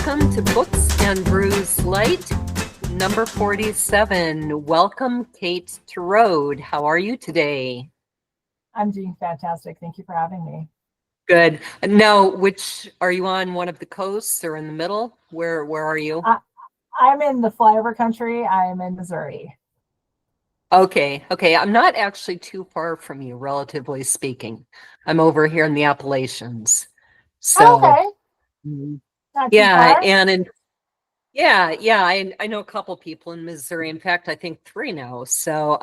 welcome to Books and Brews Light, number 47. Welcome, Kate Torode. How are you today? I'm doing fantastic. Thank you for having me. Good. Now, which are you on? One of the coasts or in the middle? Where are you? I'm in the flyover country. I'm in Missouri. Okay. I'm not actually too far from you, relatively speaking. I'm over here in the Appalachians. So, Okay, mm, not too yeah, far. and I know a couple people in Missouri. In fact, I think three now. So,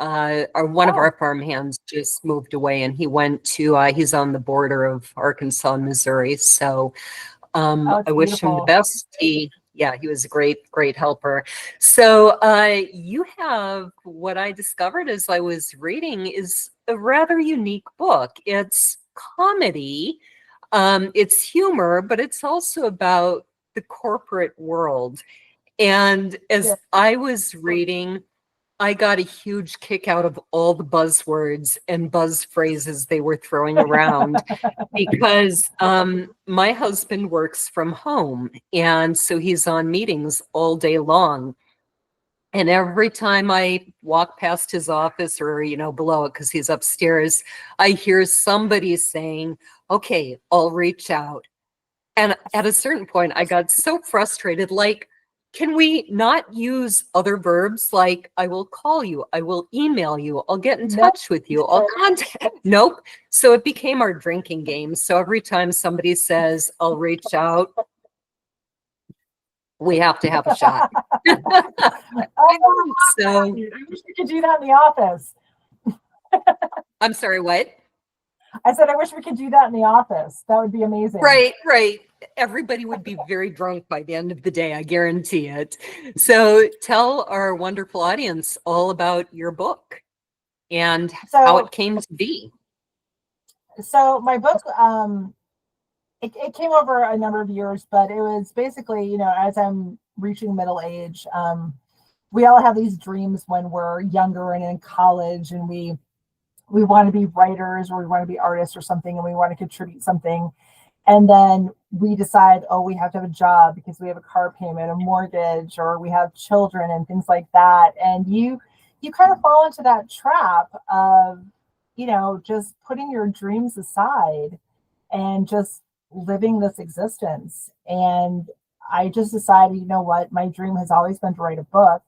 one of Oh, our farm hands just moved away, and he went to. He's on the border of Arkansas and Missouri. So, oh, I it's wish him the beautiful. best. He was a great helper. So, you have what I discovered as I was reading is a rather unique book. It's comedy, it's humor, but it's also about the corporate world. And Yeah. as I was reading, I got a huge kick out of all the buzzwords and buzz phrases they were throwing around because my husband works from home. And so he's on meetings all day long. And every time I walk past his office or, below it, because he's upstairs, I hear somebody saying, okay, I'll reach out. And at a certain point, I got so frustrated, like, can we not use other verbs like I will call you, I will email you, I'll get in Nope. touch with you, I'll contact? Nope. So it became our drinking game. So every time somebody says, I'll reach out, we have to have a shot. Oh, So I wish we could do that in the office. I'm sorry, what? I said, I wish we could do that in the office. That would be amazing. Right. Everybody would be very drunk by the end of the day, I guarantee it. So tell our wonderful audience all about your book and how it So, came to be. so my book, it came over a number of years, but it was basically, as I'm reaching middle age, we all have these dreams when we're younger and in college, and we want to be writers or we want to be artists or something, and we want to contribute something. And then we decide, oh, we have to have a job because we have a car payment, a mortgage, or we have children and things like that. And you kind of fall into that trap of, just putting your dreams aside and just living this existence. And I just decided, you know what, my dream has always been to write a book.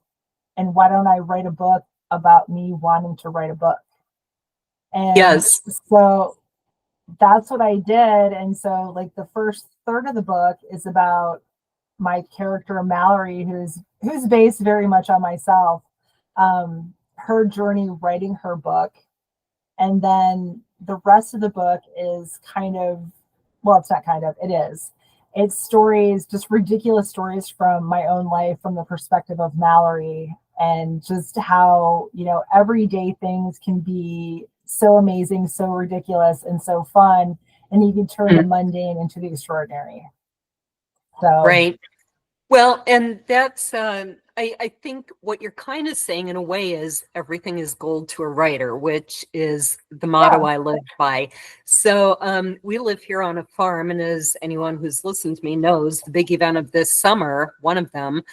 And why don't I write a book about me wanting to write a book? And Yes. so that's what I did. And so, like, the first third of the book is about my character Mallory, who's based very much on myself, her journey writing her book. And then the rest of the book is kind of, well, it's not kind of, it is. It's stories, just ridiculous stories from my own life, from the perspective of Mallory, and just how, everyday things can be so amazing, so ridiculous, and so fun. And you can turn the mundane into the extraordinary. So, Right. Well, and that's, I think what you're kind of saying in a way is everything is gold to a writer, which is the motto yeah. I live by. So we live here on a farm, and as anyone who's listened to me knows, the big event of this summer, one of them,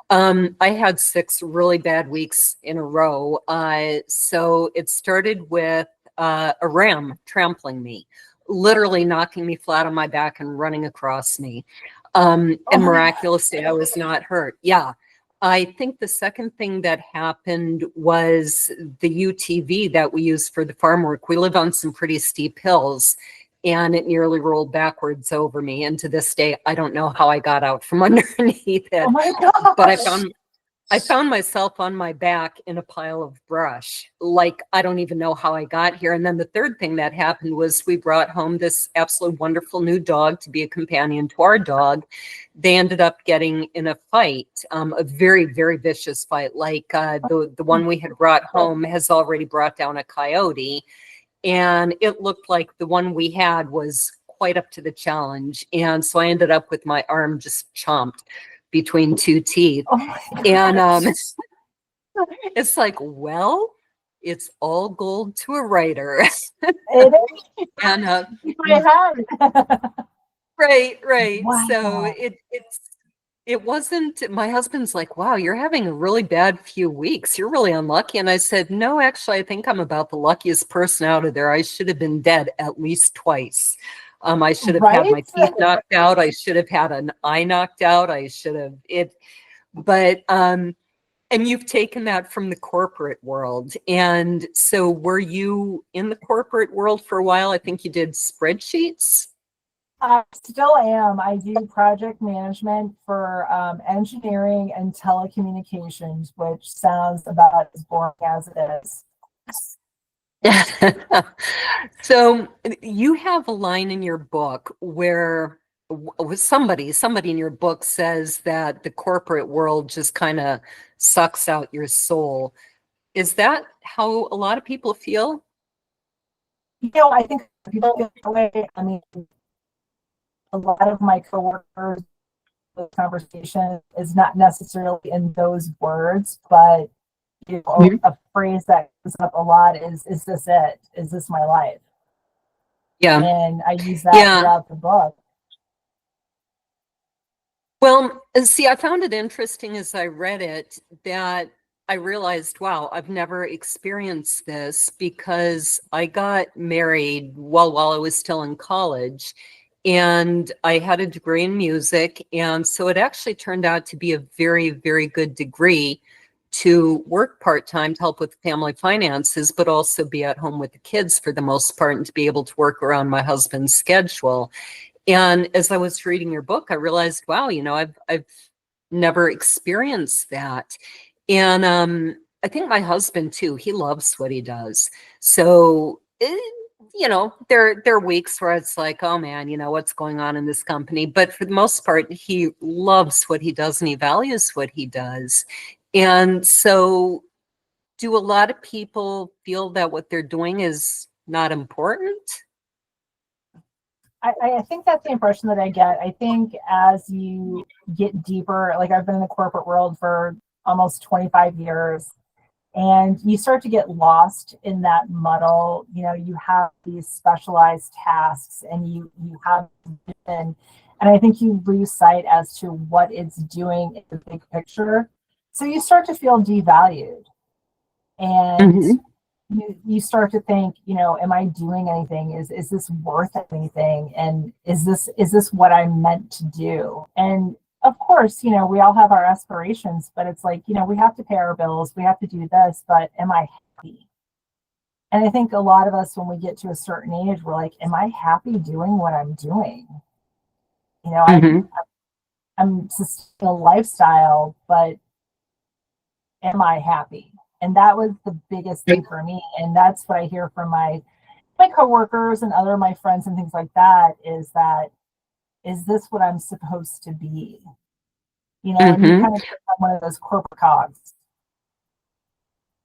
I had 6 really bad weeks in a row. So it started with a ram trampling me, literally knocking me flat on my back and running across me. And Oh my God. miraculously, I was not hurt. Yeah. I think the second thing that happened was the UTV that we use for the farm work. We live on some pretty steep hills, and it nearly rolled backwards over me. And to this day, I don't know how I got out from underneath Oh it, my but gosh. I found myself on my back in a pile of brush. Like, I don't even know how I got here. And then the third thing that happened was we brought home this absolutely wonderful new dog to be a companion to our dog. They ended up getting in a fight, a very, very vicious fight. Like the one we had brought home has already brought down a coyote. And it looked like the one we had was quite up to the challenge. And so I ended up with my arm just chomped between 2 teeth. Oh my And gosh. it's like, well, it's all gold to a writer. It is And in my head. right. So Wow. It wasn't, my husband's like, wow, you're having a really bad few weeks. You're really unlucky. And I said, no, actually, I think I'm about the luckiest person out of there. I should have been dead at least twice. I should have had Right? my teeth knocked out. I should have had an eye knocked out. I should have it. But, and you've taken that from the corporate world. And so were you in the corporate world for a while? I think you did spreadsheets. I still am. I do project management for engineering and telecommunications, which sounds about as boring as it is. So you have a line in your book where somebody in your book says that the corporate world just kind of sucks out your soul. Is that how a lot of people feel? I think people feel that way. I mean, a lot of my coworkers, the conversation is not necessarily in those words, but Mhm. a phrase that comes up a lot is this it? Is this my life? Yeah. And I use that Yeah. throughout the book. Well, see, I found it interesting as I read it that I realized, wow, I've never experienced this because I got married while I was still in college and I had a degree in music. And so it actually turned out to be a very, very good degree to work part-time to help with family finances, but also be at home with the kids for the most part and to be able to work around my husband's schedule. And as I was reading your book, I realized, wow, I've never experienced that. And I think my husband too, he loves what he does. So there are weeks where it's like, oh man, what's going on in this company? But for the most part, he loves what he does and he values what he does. And so do a lot of people feel that what they're doing is not important? I think that's the impression that I get. I think as you get deeper, like I've been in the corporate world for almost 25 years, and you start to get lost in that muddle. You have these specialized tasks and you have and I think you lose sight as to what it's doing in the big picture. So you start to feel devalued, and Mhm. you start to think, am I doing anything? Is this worth anything? And is this what I'm meant to do? And of course, we all have our aspirations, but it's like, we have to pay our bills, we have to do this, but am I happy? And I think a lot of us, when we get to a certain age, we're like, am I happy doing what I'm doing? You know, I'm Mhm. I'm sustaining a lifestyle, but am I happy? And that was the biggest thing for me. And that's what I hear from my coworkers and other my friends and things like that, is this what I'm supposed to be? And you Mhm. kind of become one of those corporate cogs.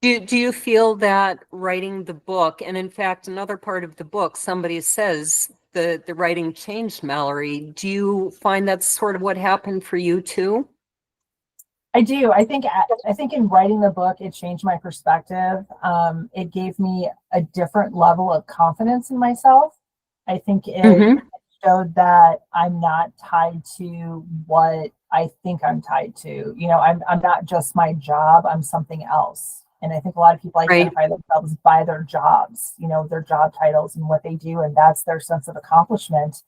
Do you feel that writing the book, and in fact, another part of the book, somebody says the writing changed Mallory. Do you find that's sort of what happened for you too? I do. I think in writing the book, it changed my perspective. It gave me a different level of confidence in myself. I think it Mm-hmm. showed that I'm not tied to what I think I'm tied to. I'm not just my job, I'm something else. And I think a lot of people Right. identify themselves by their jobs, their job titles and what they do, and that's their sense of accomplishment.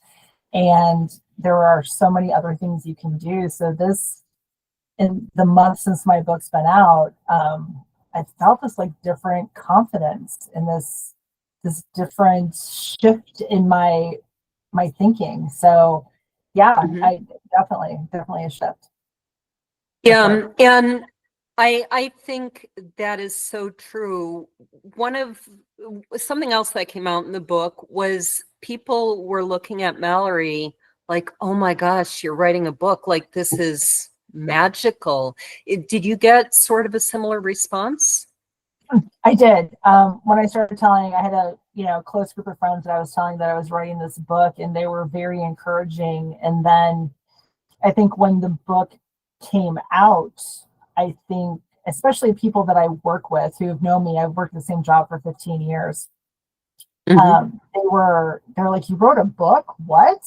And there are so many other things you can do. So this, in the month since my book's been out, I felt this like different confidence in this different shift in my thinking. So yeah, Mm-hmm. I definitely a shift for Yeah, sure. and I think that is so true. One of something else that came out in the book was people were looking at Mallory like, "Oh my gosh, you're writing a book. Like this is magical." Did you get sort of a similar response? I did. When I started telling, I had a close group of friends that I was telling that I was writing this book, and they were very encouraging. And then I think when the book came out, I think especially people that I work with who have known me, I've worked the same job for 15 years. Hmm. They're like, "You wrote a book? What?"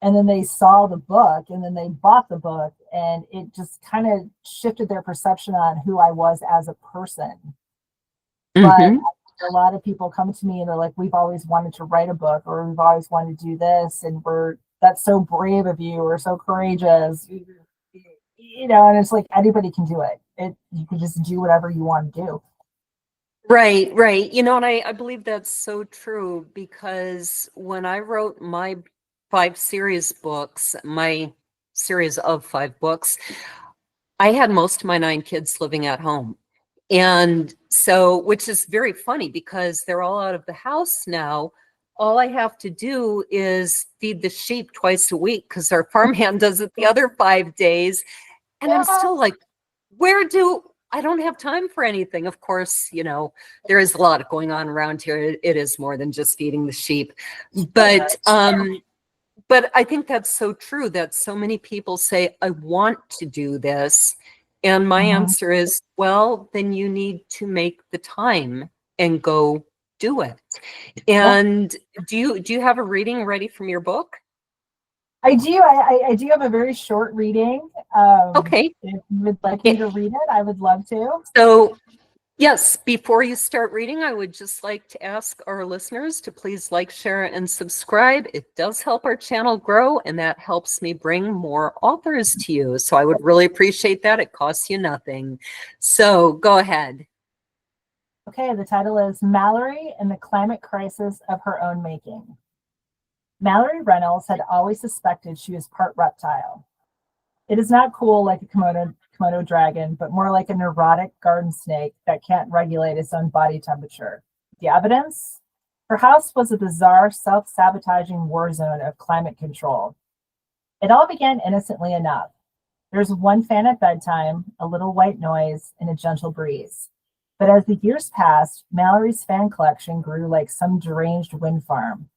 and then they saw the book, and then they bought the book, and it just kind of shifted their perception on who I was as a person. But a lot of people come to me and they're like, we've always wanted to write a book, or we've always wanted to do this, and that's so brave of you, or so courageous, and it's like anybody can do it. You can just do whatever you want to do. Right. And I believe that's so true, because when I wrote my 5 series books, my series of 5 books, I had most of my 9 kids living at home. And so, which is very funny because they're all out of the house now. All I have to do is feed the sheep twice a week because our farmhand does it the other 5 days. And I'm still like, I don't have time for anything. Of course, there is a lot going on around here. It is more than just feeding the sheep. But I think that's so true, that so many people say, I want to do this. And my answer is, well, then you need to make the time and go do it. And do you have a reading ready from your book? I do. I do have a very short reading. Okay. If you would like me to read it, I would love to. So, yes, before you start reading, I would just like to ask our listeners to please like, share, and subscribe. It does help our channel grow, and that helps me bring more authors to you. So I would really appreciate that. It costs you nothing. So go ahead. Okay, the title is Mallory and the Climate Crisis of Her Own Making. Mallory Reynolds had always suspected she was part reptile. It is not cool like a Komodo dragon, but more like a neurotic garden snake that can't regulate its own body temperature. The evidence? Her house was a bizarre, self-sabotaging war zone of climate control. It all began innocently enough. There's one fan at bedtime, a little white noise, and a gentle breeze. But as the years passed, Mallory's fan collection grew like some deranged wind farm.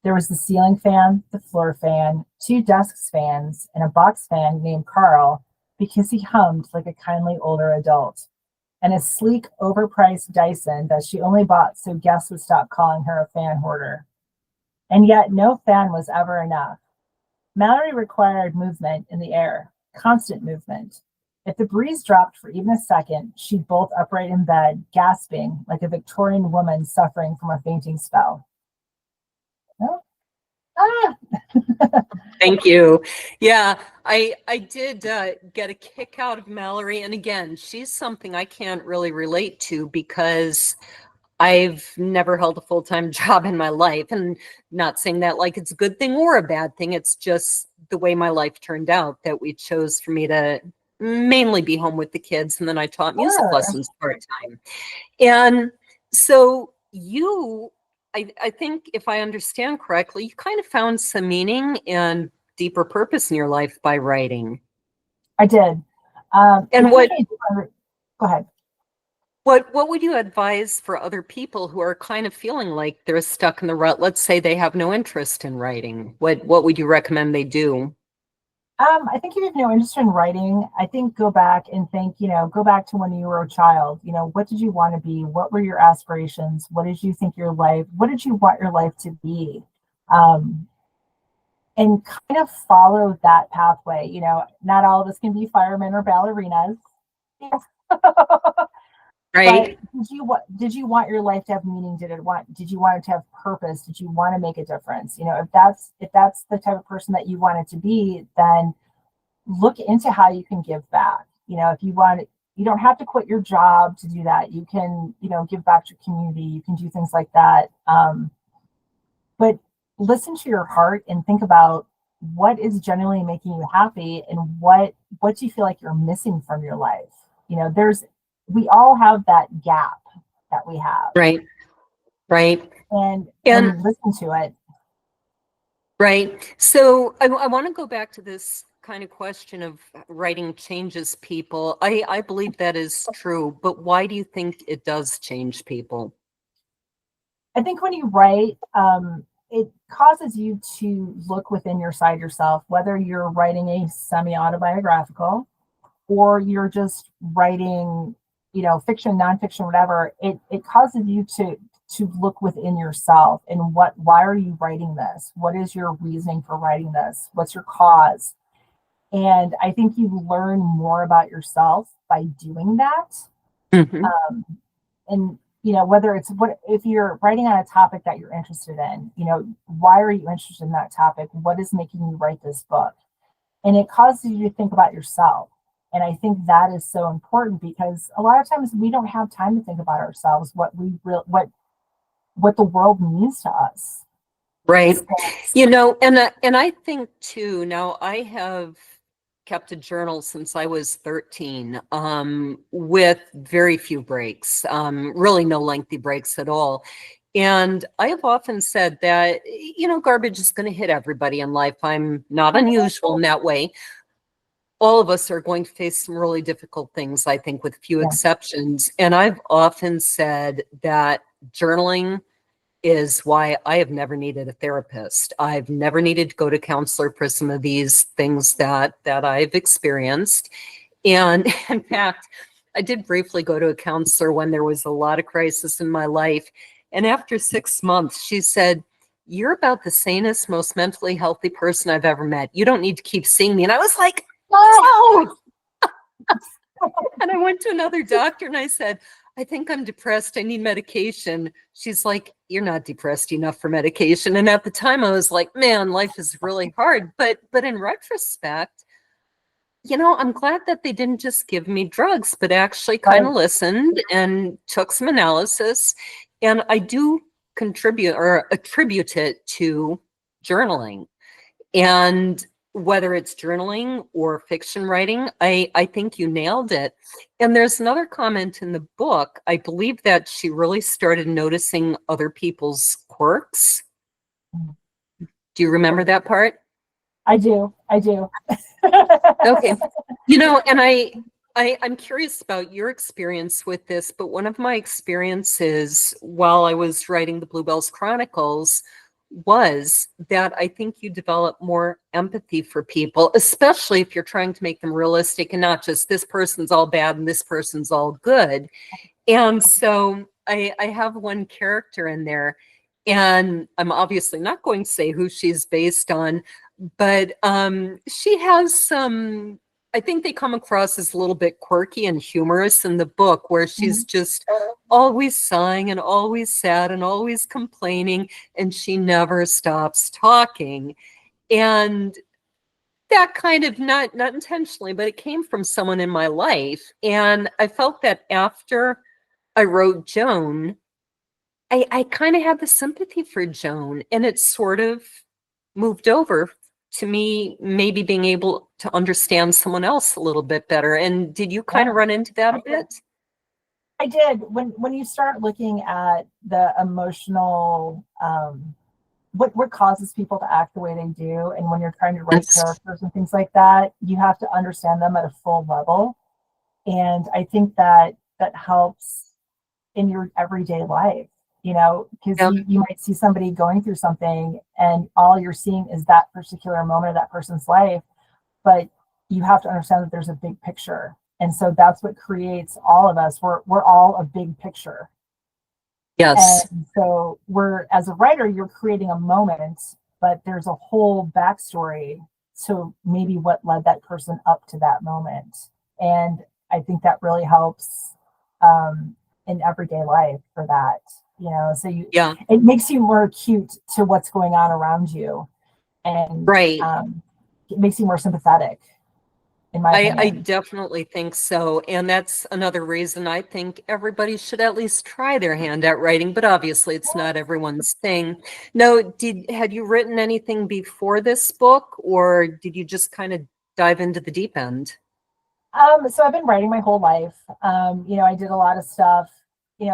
There was the ceiling fan, the floor fan, 2 desk fans, and a box fan named Carl because he hummed like a kindly older adult, and a sleek, overpriced Dyson that she only bought so guests would stop calling her a fan hoarder. And yet no fan was ever enough. Mallory required movement in the air, constant movement. If the breeze dropped for even a second, she'd bolt upright in bed, gasping like a Victorian woman suffering from a fainting spell. Thank you. Yeah, I did get a kick out of Mallory. And again, she's something I can't really relate to because I've never held a full-time job in my life. And not saying that like it's a good thing or a bad thing. It's just the way my life turned out, that we chose for me to mainly be home with the kids. And then I taught music lessons part-time. And so I think if I understand correctly, you kind of found some meaning and deeper purpose in your life by writing. I did. And go ahead. What would you advise for other people who are kind of feeling like they're stuck in the rut? Let's say they have no interest in writing. What would you recommend they do? I think if you have no interest in writing, I think go back and think, go back to when you were a child. What did you want to be? What were your aspirations? What did you want your life to be? And kind of follow that pathway. Not all of us can be firemen or ballerinas. Right. But did you want your life to have meaning? Did you want it to have purpose? Did you want to make a difference? If that's the type of person that you want it to be, then look into how you can give back. If you want, you don't have to quit your job to do that. You can, give back to your community. You can do things like that. But listen to your heart and think about what is genuinely making you happy, and what do you feel like you're missing from your life? We all have that gap that we have. Right. And listen to it. Right. So I want to go back to this kind of question of writing changes people. I believe that is true, but why do you think it does change people? I think when you write, it causes you to look within yourself, whether you're writing a semi-autobiographical or you're just writing, fiction, nonfiction, whatever. It causes you to to look within yourself and why are you writing this? What is your reasoning for writing this? What's your cause? And I think you learn more about yourself by doing that. Mhm. And whether it's if you're writing on a topic that you're interested in, why are you interested in that topic? What is making you write this book? And it causes you to think about yourself. And I think that is so important because a lot of times we don't have time to think about ourselves, what the world means to us. Right. So, And I think too, now I have kept a journal since I was 13, with very few breaks, really no lengthy breaks at all. And I have often said that, garbage is going to hit everybody in life. I'm not unusual in that way. All of us are going to face some really difficult things, I think, with few yeah, exceptions. And I've often said that journaling is why I have never needed a therapist. I've never needed to go to counselor for some of these things that I've experienced. And in fact, I did briefly go to a counselor when there was a lot of crisis in my life. And after 6 months, she said, "You're about the sanest, most mentally healthy person I've ever met. You don't need to keep seeing me." And I was like, "Oh." And I went to another doctor and I said, "I think I'm depressed. I need medication." She's like, "You're not depressed enough for medication." And at the time I was like, man, life is really hard. But in retrospect, I'm glad that they didn't just give me drugs, but actually kind of right. listened and took some analysis. And I do contribute or attribute it to journaling. And whether it's journaling or fiction writing, I think you nailed it. And there's another comment in the book. I believe that she really started noticing other people's quirks. Do you remember that part? I do. Okay. And I'm curious about your experience with this, but one of my experiences while I was writing the Bluebells Chronicles was that I think you develop more empathy for people, especially if you're trying to make them realistic and not just this person's all bad and this person's all good. And so I have one character in there, and I'm obviously not going to say who she's based on, but she has some, I think they come across as a little bit quirky and humorous in the book, where she's Mhm. just always sighing and always sad and always complaining, and she never stops talking. And that kind of not intentionally, but it came from someone in my life. And I felt that after I wrote Joan, I kind of had the sympathy for Joan, and it sort of moved over to me maybe being able to understand someone else a little bit better. And did you kind Yeah, of run into that a bit? I did. When you start looking at the emotional, what causes people to act the way they do, and when you're trying to write Yes. characters and things like that, you have to understand them at a full level. And I think that helps in your everyday life, because Yeah. you might see somebody going through something and all you're seeing is that particular moment of that person's life, but you have to understand that there's a big picture. And so that's what creates all of us. We're all a big picture. Yes. And so as a writer, you're creating a moment, but there's a whole backstory to maybe what led that person up to that moment. And I think that really helps in everyday life for that, so Yeah. it makes you more acute to what's going on around you. And Right. it makes you more sympathetic, in my I opinion. definitely think so. And that's another reason I think everybody should at least try their hand at writing, but obviously it's not everyone's thing. No, had you written anything before this book, or did you just kind of dive into the deep end? So I've been writing my whole life. I did a lot of stuff,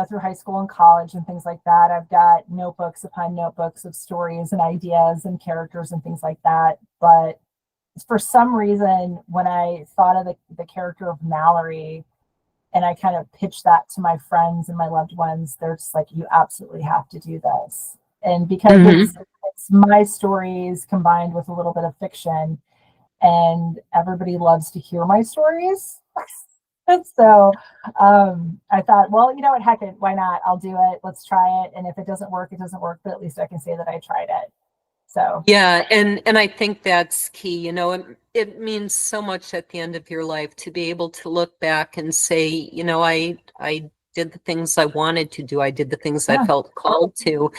through high school and college and things like that. I've got notebooks upon notebooks of stories and ideas and characters and things like that. But for some reason, when I thought of the character of Mallory and I kind of pitched that to my friends and my loved ones, they're just like, you absolutely have to do this. And because Hmm. it's my stories combined with a little bit of fiction, and everybody loves to hear my stories. So I thought, well, you know what, heck it, why not? I'll do it. Let's try it. And if it doesn't work, it doesn't work, but at least I can say that I tried it. So Yeah, and I think that's key. You know, it means so much at the end of your life to be able to look back and say, you know, I did the things I wanted to do. I did the things I yeah. felt called to.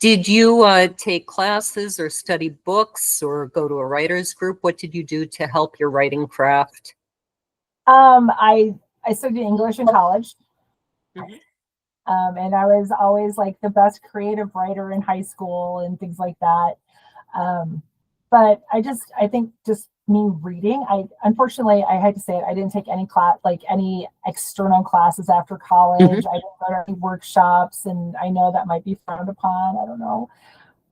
Did you take classes or study books or go to a writer's group? What did you do to help your writing craft? I studied English in college. Mhm. And I was always like the best creative writer in high school and things like that. Um, but I think just me reading, unfortunately, I had to say it, I didn't take any class, like any external classes after college. Mhm. I didn't go to any workshops, and I know that might be frowned upon. I don't know.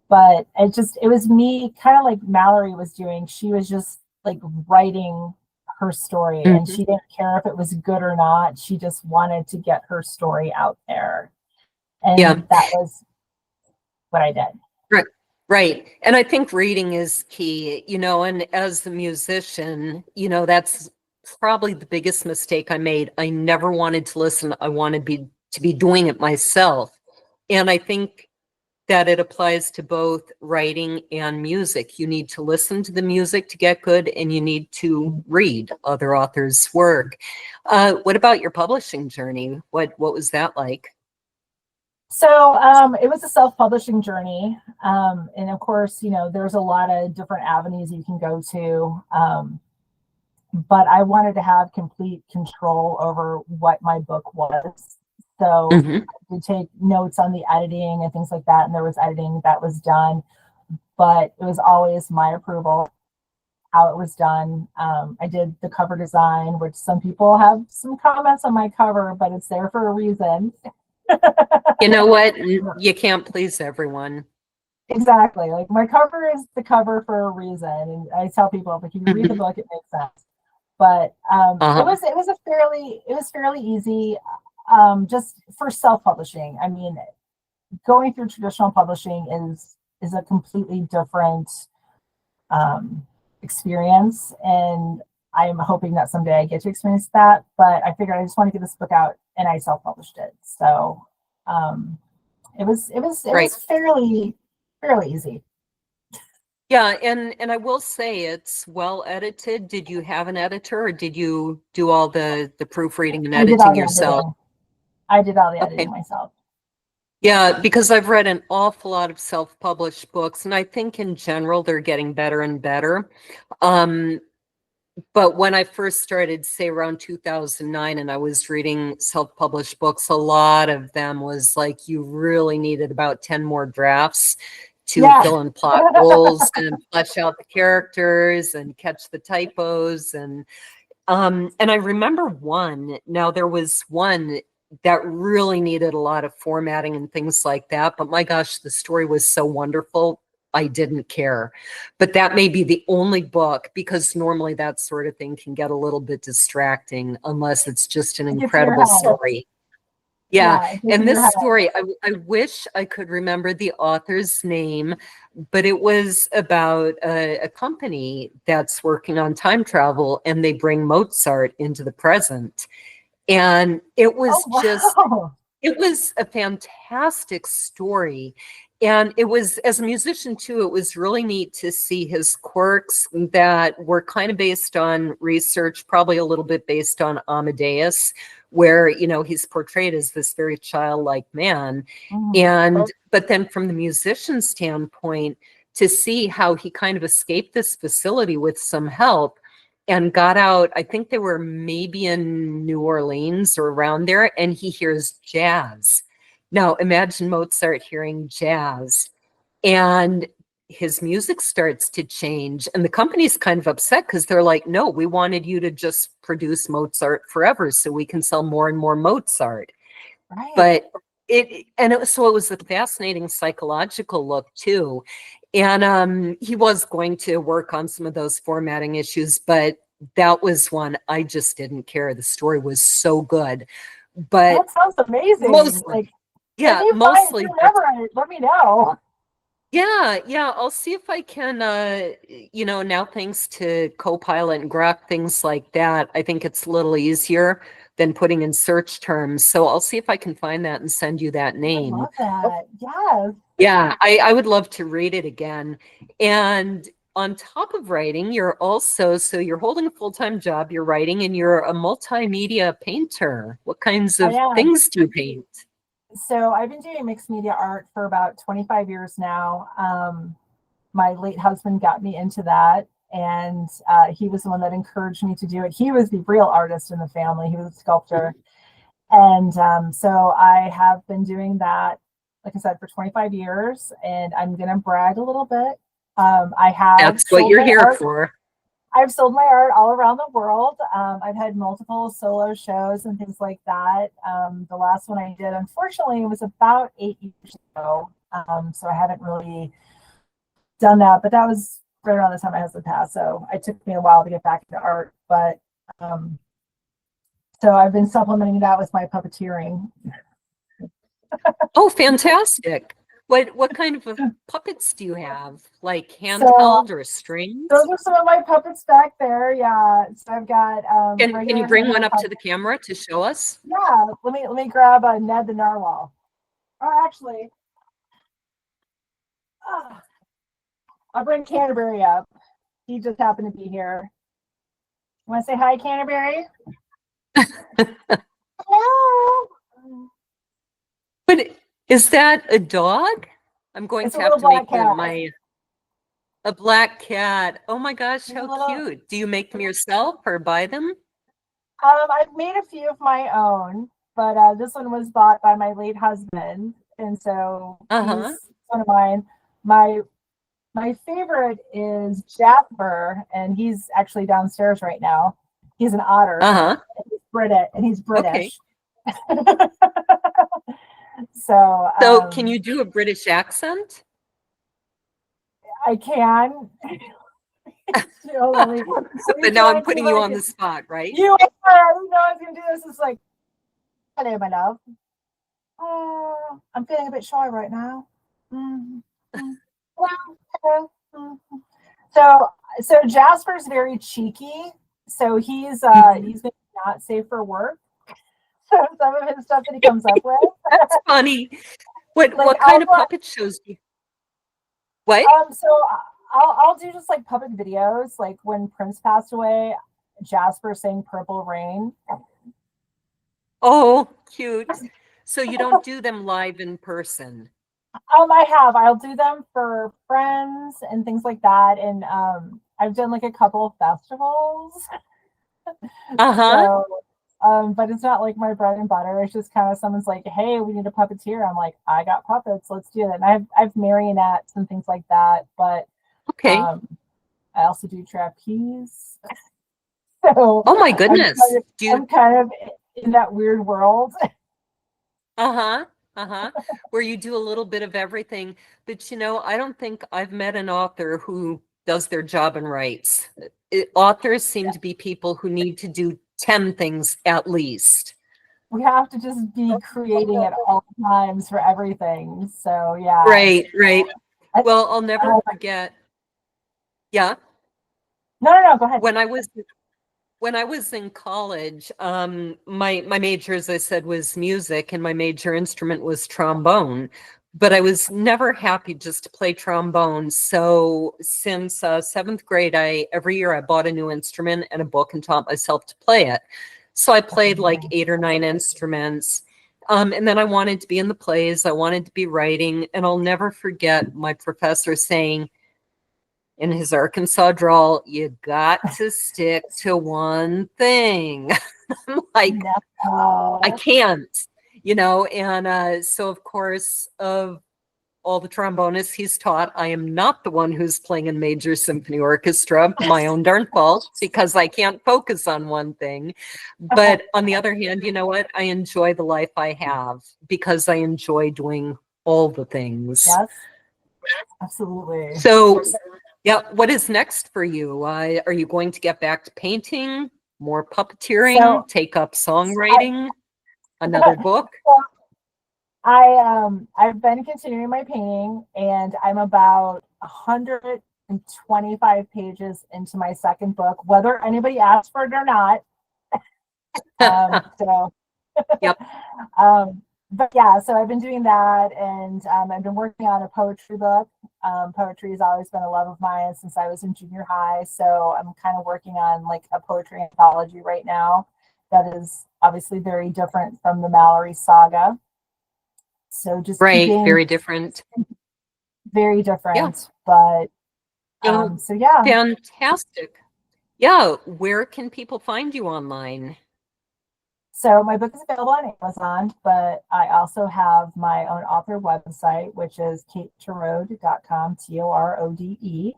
But it was me kind of like Mallory was doing. She was just like writing her story, and Mhm. she didn't care if it was good or not. She just wanted to get her story out there. Yeah. And that was what I did. Right. Right. And I think reading is key, you know, and as a musician, you know, that's probably the biggest mistake I made. I never wanted to listen. I wanted to be doing it myself. And I think that it applies to both writing and music. You need to listen to the music to get good, and you need to read other authors' work. What about your publishing journey? What was that like? So it was a self-publishing journey. And of course, you know, there's a lot of different avenues you can go to. But I wanted to have complete control over what my book was. So Hmm. I would take notes on the editing and things like that. And there was editing that was done, but it was always my approval how it was done. I did the cover design, which some people have some comments on my cover, but it's there for a reason. You know what? You can't please everyone. Exactly. Like my cover is the cover for a reason. And I tell people, like, if you read the Hmm. book, it makes sense. But Uh-huh. it was fairly easy, just for self-publishing. I mean, going through traditional publishing is a completely different um, experience, and I'm hoping that someday I get to experience that. But I figured I just want to get this book out, and I self-published it. So um, it Right. was fairly easy. Yeah, and I will say it's well edited. Did you have an editor, or did you do all the proofreading and I did all editing the yourself? editing. I did all the editing Okay. myself. Yeah, because I've read an awful lot of self-published books, and I think in general they're getting better and better. Um, but when I first started, say around 2009, and I was reading self-published books, a lot of them was like you really needed about 10 more drafts to Yeah. fill in plot holes and flesh out the characters and catch the typos. And I remember one, now there was one that really needed a lot of formatting and things like that, but my gosh, the story was so wonderful. I didn't care. But that may be the only book, because normally that sort of thing can get a little bit distracting unless it's just an It gets in your incredible head. story. Yeah, Yeah, it gets and in your this head. story, I wish I could remember the author's name, but it was about a company that's working on time travel, and they bring Mozart into the present. And Oh wow. it was a fantastic story. And it was, as a musician too, it was really neat to see his quirks that were kind of based on research, probably a little bit based on Amadeus, where, you know, he's portrayed as this very childlike man. Mhm. But then from the musician standpoint, to see how he kind of escaped this facility with some help and got out. I think they were maybe in New Orleans or around there, and he hears jazz. Now, imagine Mozart hearing jazz, and his music starts to change. And the company's kind of upset because they're like, no, we wanted you to just produce Mozart forever so we can sell more and more Mozart. Right. But so it was a fascinating psychological look too. And he was going to work on some of those formatting issues, but that was one I just didn't care. The story was so good. But That sounds amazing. mostly, Like yeah, if you mostly remember it, let me know. Yeah. I'll see if I can, now thanks to Copilot and Grok, things like that, I think it's a little easier than putting in search terms. So I'll see if I can find that and send you that I name. love that. Yes. Yeah, I would love to read it again. And on top of writing, so you're holding a full-time job, you're writing, and you're a multimedia painter. What kinds I of am. things do you paint? So I've been doing mixed media art for about 25 years now. My late husband got me into that, and he was the one that encouraged me to do it. He was the real artist in the family. He was a sculptor. And so I have been doing that, like I said, for 25 years, and I'm going to brag a little bit. I have That's what sold you're my here art. for. I've sold my art all around the world. I've had multiple solo shows and things like that. The last one I did, unfortunately, was about 8 years ago. So I haven't really done that, but that was right around the time my husband passed. So it took me a while to get back into art. But so I've been supplementing that with my puppeteering. Oh, fantastic. What kind of puppets do you have? Like So handheld or strings? those are some of my puppets back there. Yeah. So I've got Can you regular bring one handheld up to puppets. the camera to show us? Yeah. Let me grab Ned the Narwhal. Oh, actually, I'll bring Canterbury up. He just happened to be here. Want to say hi, Canterbury? Hello. But is that a dog? I'm going It's a to have little to make black cat. a black cat. Oh my gosh, He's a how little. cute. Do you make them yourself or buy them? I've made a few of my own, but this one was bought by my late husband, and so Uh-huh. he's one of mine. My favorite is Jasper, and he's actually downstairs right now. He's an otter. Uh-huh. And he's Okay. British. So So can you do a British accent? I can. But now I'm putting you on the spot, right? I didn't know I was gonna do this. It's like, hello, my love. I'm feeling a bit shy right now. So Jasper's very cheeky. So he's maybe not safe for work. So some of his stuff that he comes up with. That's funny. What kind of puppet shows do you? What? So I'll do just like puppet videos. Like when Prince passed away, Jasper sang Purple Rain. Oh, cute. So you don't do them live in person? I'll do them for friends and things like that. And I've done like a couple of festivals. Uh-huh. So, but it's not like my bread and butter. It's just kind of someone's like, hey, we need a puppeteer. I'm like, I got puppets, let's do it. And I've marionettes and things like that, but Okay. I also do trapeze. So Oh my goodness. I'm kind of in that weird world. Uh-huh. Uh-huh. Where you do a little bit of everything. But I don't think I've met an author who does their job and writes. Authors seem to be people who need to do 10 things at least. We have to just be creating at all times for everything. So yeah. Right. Well, I'll never forget. Yeah. No, go ahead. When I was in college, my major, as I said, was music, and my major instrument was trombone. But I was never happy just to play trombone. So since 7th grade, every year I bought a new instrument and a book and taught myself to play it. So I played like 8 or 9 instruments. And then I wanted to be in the plays. I wanted to be writing. And I'll never forget my professor saying, in his Arkansas drawl, you got to stick to one thing. I'm like, No. I can't, and so of course, of all the trombonists he's taught, I am not the one who's playing in major symphony orchestra, my own darn fault, because I can't focus on one thing. But on the other hand, you know what? I enjoy the life I have because I enjoy doing all the things. Yes, absolutely. So, yeah, what is next for you? Are you going to get back to painting, more puppeteering, take up songwriting, another book? I've been continuing my painting, and I'm about 125 pages into my second book, whether anybody asked for it or not. So Yep. but yeah, so I've been doing that, and I've been working on a poetry book. Poetry has always been a love of mine since I was in junior high, so I'm kind of working on like a poetry anthology right now that is obviously very different from the Mallory saga. So just Right. keeping Very different. very Yeah. different, but so yeah. Fantastic. Yeah. Where can people find you online? So my book is available on Amazon, but I also have my own author website, which is katetorode.com, Torode.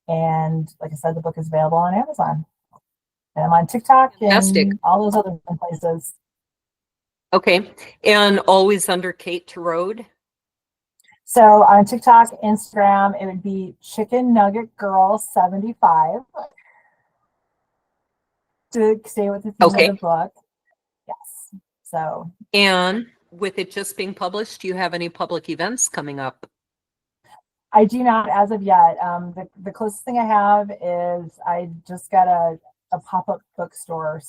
And like I said, the book is available on Amazon. And I'm on TikTok Fantastic. and all those other places. Okay. And always under Kate Torode? So on TikTok, Instagram, it would be Chicken Nugget Girl 75 to stay with the theme of the book. Yes. So. And with it just being published, do you have any public events coming up? I do not as of yet. The closest thing I have is I just got a pop-up bookstore,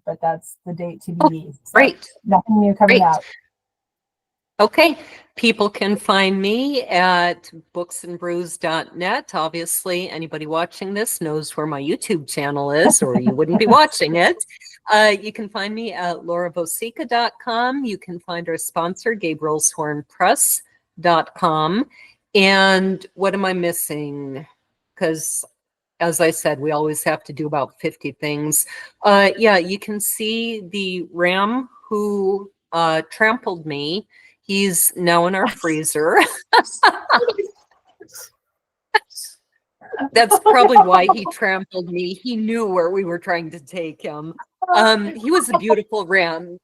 but that's the date TBD. So great. Nothing new coming out. Okay. People can find me at booksandbrews.net. Obviously, anybody watching this knows where my YouTube channel is, or you wouldn't be watching it. You can find me at lauravosica.com. You can find our sponsor, gabrielshornpress.com. And what am I missing? Because as I said, we always have to do about 50 things. Yeah, you can see the ram who trampled me. He's now in our freezer. That's probably why he trampled me. He knew where we were trying to take him. He was a beautiful ram,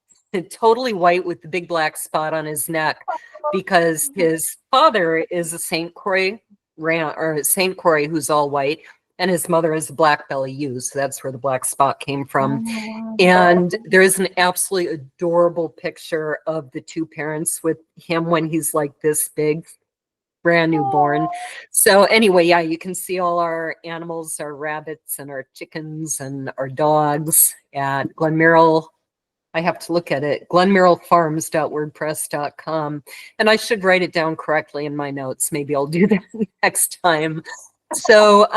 totally white with the big black spot on his neck, because his father is a St. Croix ram, or St. Croix, who's all white, and his mother is a black belly ewe, so that's where the black spot came from. And there is an absolutely adorable picture of the two parents with him when he's like this big, brand new born. So anyway, yeah, you can see all our animals, our rabbits and our chickens and our dogs at Glenmerrill. I have to look at it, glenmerrillfarms.wordpress.com. And I should write it down correctly in my notes. Maybe I'll do that next time. So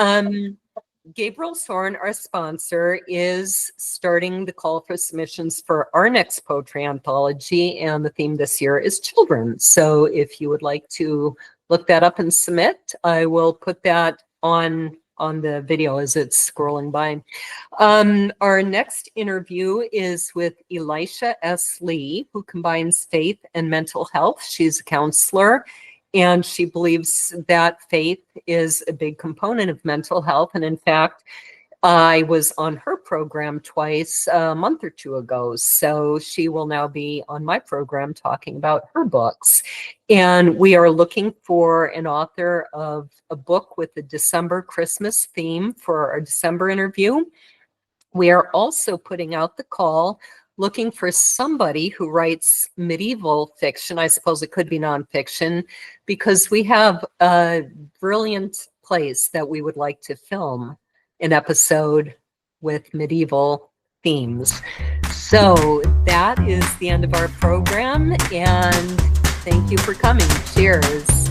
Gabriel Sorn, our sponsor, is starting the call for submissions for our next poetry anthology, and the theme this year is children. So if you would like to look that up and submit, I will put that on the video as it's scrolling by. Our next interview is with Elisha S. Lee, who combines faith and mental health. She's a counselor, and she believes that faith is a big component of mental health. And in fact, I was on her program twice a month or two ago. So she will now be on my program talking about her books. And we are looking for an author of a book with a December Christmas theme for our December interview. We are also putting out the call, looking for somebody who writes medieval fiction. I suppose it could be nonfiction, because we have a brilliant place that we would like to film an episode with medieval themes. So that is the end of our program, and thank you for coming. Cheers.